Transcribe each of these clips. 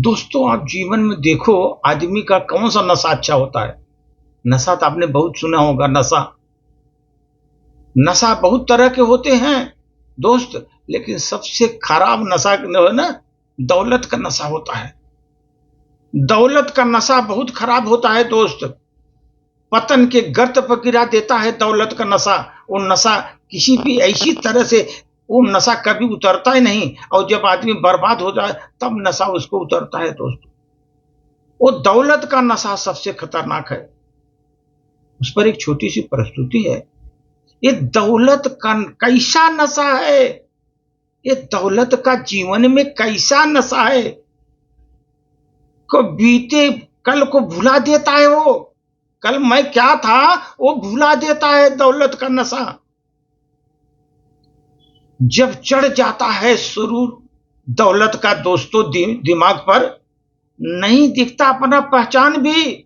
दोस्तों, आप जीवन में देखो आदमी का कौन सा नशा अच्छा होता है। नशा तो आपने बहुत सुना होगा। नशा नशा बहुत तरह के होते हैं दोस्त, लेकिन सबसे खराब नशा जो है ना, दौलत का नशा होता है। दौलत का नशा बहुत खराब होता है दोस्त। पतन के गर्त पर गिरा देता है दौलत का नशा। वो नशा किसी भी ऐसी तरह से, वो नशा कभी उतरता ही नहीं, और जब आदमी बर्बाद हो जाए तब नशा उसको उतरता है दोस्त। वो दौलत का नशा सबसे खतरनाक है। उस पर एक छोटी सी प्रस्तुति है। ये दौलत का कैसा नशा है, ये दौलत का जीवन में कैसा नशा है, को बीते कल को भुला देता है। वो कल मैं क्या था वो भुला देता है दौलत का नशा। जब चढ़ जाता है सुरूर दौलत का दोस्तों दिमाग पर, नहीं दिखता अपना पहचान भी।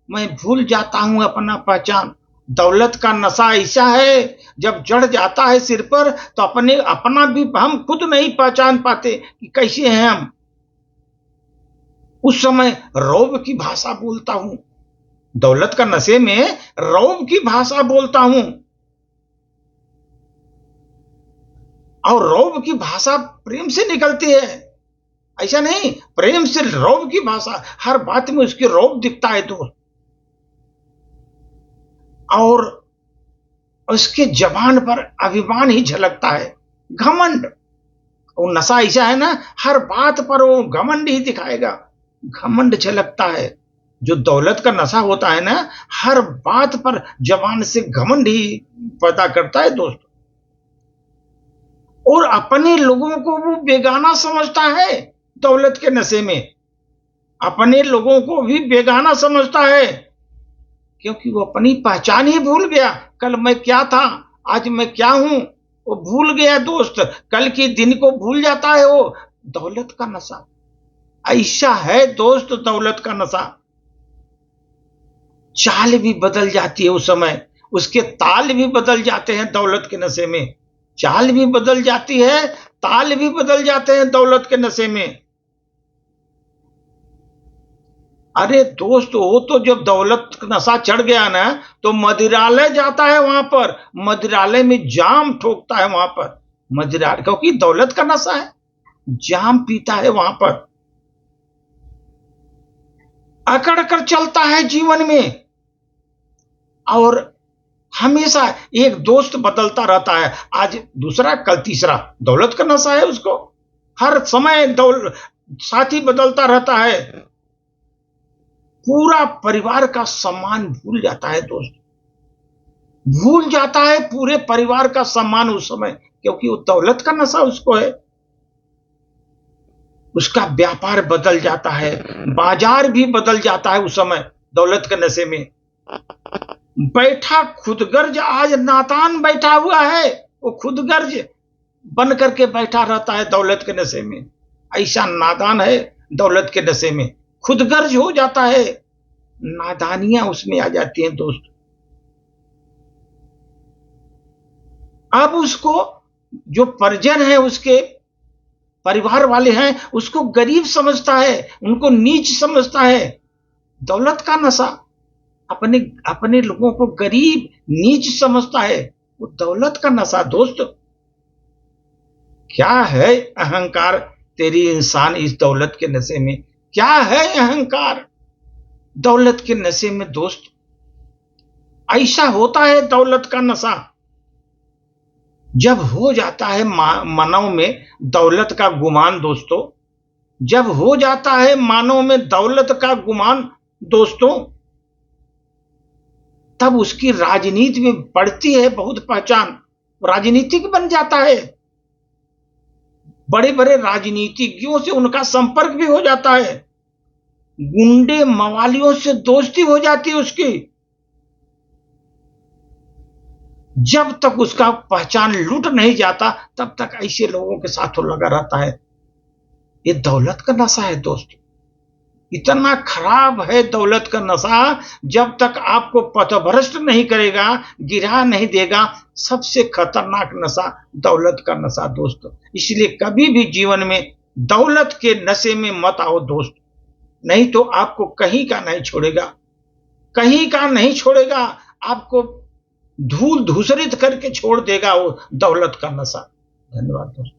मैं भूल जाता हूं अपना पहचान। दौलत का नशा ऐसा है, जब चढ़ जाता है सिर पर तो अपना भी हम खुद नहीं पहचान पाते कि कैसे हैं हम। उस समय रौब की भाषा बोलता हूं। दौलत का नशे में रौब की भाषा बोलता हूं, और रौब की भाषा प्रेम से निकलती है। ऐसा नहीं, प्रेम से रौब की भाषा, हर बात में उसकी रौब दिखता है दोस्त। और उसके जबान पर अभिमान ही झलकता है, घमंड। वो नशा ऐसा है ना, हर बात पर वो घमंड ही दिखाएगा, घमंड झलकता है। जो दौलत का नशा होता है ना, हर बात पर जबान से घमंड ही पैदा करता है दोस्त। और अपने लोगों को वो बेगाना समझता है दौलत के नशे में। अपने लोगों को भी बेगाना समझता है, क्योंकि वो अपनी पहचान ही भूल गया। कल मैं क्या था, आज मैं क्या हूं, वो भूल गया दोस्त। कल के दिन को भूल जाता है वो। दौलत का नशा ऐसा है दोस्त, दौलत का नशा। चाल भी बदल जाती है उस समय, उसके ताल भी बदल जाते हैं दौलत के नशे में। चाल भी बदल जाती है, ताल भी बदल जाते हैं दौलत के नशे में। अरे दोस्त, वो तो जब दौलत का नशा चढ़ गया ना, तो मदिरालय जाता है। वहां पर मदिरालय में जाम ठोकता है वहां पर मदिरालय, क्योंकि दौलत का नशा है। जाम पीता है वहां पर, अकड़ कर चलता है जीवन में। और हमेशा एक दोस्त बदलता रहता है, आज दूसरा कल तीसरा। दौलत का नशा है उसको, हर समय साथी बदलता रहता है। पूरा परिवार का सम्मान भूल जाता है दोस्त, भूल जाता है पूरे परिवार का सम्मान उस समय, क्योंकि वो दौलत का नशा उसको है। उसका व्यापार बदल जाता है, बाजार भी बदल जाता है उस समय दौलत के नशे में। बैठा खुदगर्ज आज नादान बैठा हुआ है, वो खुदगर्ज बन करके बैठा रहता है दौलत के नशे में। ऐसा नादान है दौलत के नशे में, खुदगर्ज हो जाता है, नादानियां उसमें आ जाती हैं दोस्त। अब उसको जो परिजन है, उसके परिवार वाले हैं, उसको गरीब समझता है, उनको नीच समझता है। दौलत का नशा अपने अपने लोगों को गरीब नीच समझता है, वो दौलत का नशा दोस्त। क्या है अहंकार तेरी इंसान इस दौलत के नशे में, क्या है अहंकार दौलत के नशे में दोस्त। ऐसा होता है दौलत का नशा। जब हो जाता है मानव में दौलत का गुमान दोस्तों, जब हो जाता है मानव में दौलत का गुमान दोस्तों, तब उसकी राजनीति में बढ़ती है बहुत पहचान, राजनीतिक बन जाता है। बड़े बड़े राजनीतिज्ञों से उनका संपर्क भी हो जाता है, गुंडे मवालियों से दोस्ती हो जाती है उसकी। जब तक उसका पहचान लूट नहीं जाता, तब तक ऐसे लोगों के साथ वो लगा रहता है। ये दौलत का नशा है दोस्त, इतना खराब है दौलत का नशा। जब तक आपको पथभ्रष्ट नहीं करेगा, गिरा नहीं देगा, सबसे खतरनाक नशा दौलत का नशा दोस्त। इसलिए कभी भी जीवन में दौलत के नशे में मत आओ दोस्त, नहीं तो आपको कहीं का नहीं छोड़ेगा, कहीं का नहीं छोड़ेगा, आपको धूल धूसरित करके छोड़ देगा वो दौलत का नशा। धन्यवाद दोस्त।